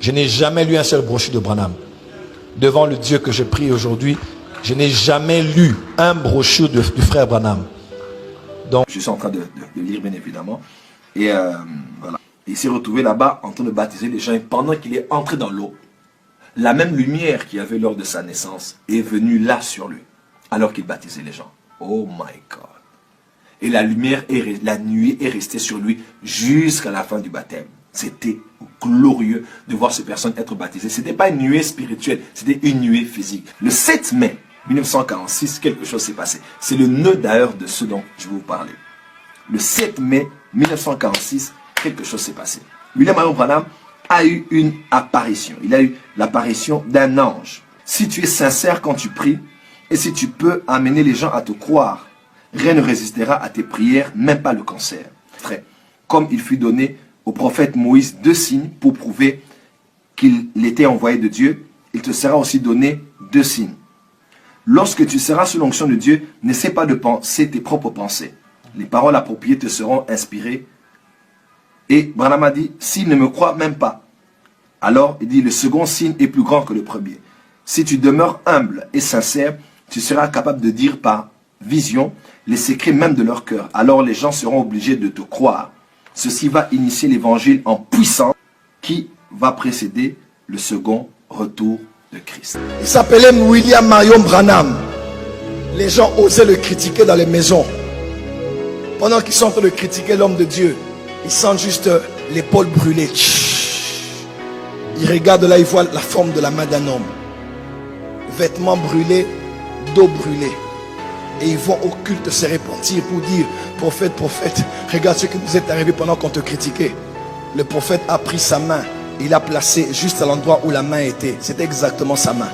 Je n'ai jamais lu un seul brochure de Branham. Devant le Dieu que je prie aujourd'hui, je n'ai jamais lu un brochure du frère Branham. Donc, je suis en train de lire, bien évidemment. Et voilà. Il s'est retrouvé là-bas en train de baptiser les gens. Et pendant qu'il est entré dans l'eau, la même lumière qu'il y avait lors de sa naissance est venue là sur lui, alors qu'il baptisait les gens. Oh my God. Et la lumière, la nuée est restée sur lui jusqu'à la fin du baptême. C'était glorieux de voir ces personnes être baptisées. Ce n'était pas une nuée spirituelle, c'était une nuée physique. Le 7 mai 1946, quelque chose s'est passé. C'est le nœud d'ailleurs de ce dont je vais vous parler. Le 7 mai 1946, quelque chose s'est passé. William Marion Branham a eu une apparition. Il a eu l'apparition d'un ange. Si tu es sincère quand tu pries, et si tu peux amener les gens à te croire, rien ne résistera à tes prières, même pas le cancer. Comme il fut donné au prophète Moïse 2 signes pour prouver qu'il était envoyé de Dieu, il te sera aussi donné 2 signes. Lorsque tu seras sous l'onction de Dieu, n'essaie pas de penser tes propres pensées. Les paroles appropriées te seront inspirées. Et Branham a dit, s'il ne me croit même pas, alors il dit, le second signe est plus grand que le premier. Si tu demeures humble et sincère, tu seras capable de dire par vision les secrets même de leur cœur. Alors les gens seront obligés de te croire. Ceci va initier l'évangile en puissance qui va précéder le second retour de Christ. Il s'appelait William Marion Branham. Les gens osaient le critiquer dans les maisons. Pendant qu'ils sont en train de critiquer l'homme de Dieu, ils sentent juste l'épaule brûlée. Ils regardent là, ils voient la forme de la main d'un homme. Vêtements brûlés, dos brûlée. Et ils vont au culte se repentir pour dire, prophète, prophète, regarde ce qui nous est arrivé pendant qu'on te critiquait. Le prophète a pris sa main, il l'a placée juste à l'endroit où la main était. C'était exactement sa main.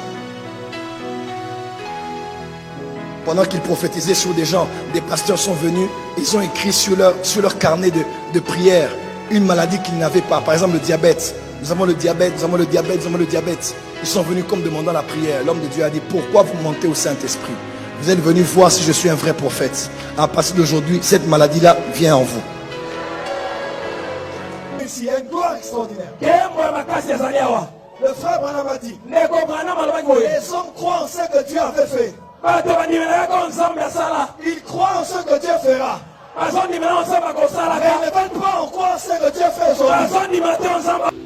Pendant qu'il prophétisait sur des gens, des pasteurs sont venus, ils ont écrit sur leur carnet de prière une maladie qu'ils n'avaient pas. Par exemple le diabète. Nous avons le diabète, nous avons le diabète, nous avons le diabète. Ils sont venus comme demandant la prière. L'homme de Dieu a dit, pourquoi vous montez au Saint-Esprit? Vous êtes venus voir si je suis un vrai prophète. À partir d'aujourd'hui, cette maladie-là vient en vous. Il y a une gloire extraordinaire. Le frère Branham a dit, les hommes croient en ce que Dieu avait fait. Ils croient en ce que Dieu fera. Mais ils ne veulent pas en croire en ce que Dieu fait aujourd'hui.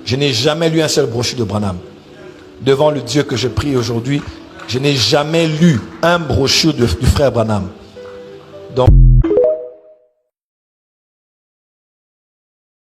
Je n'ai jamais lu un seul brochure de Branham. Devant le Dieu que je prie aujourd'hui, je n'ai jamais lu un brochure du frère Branham.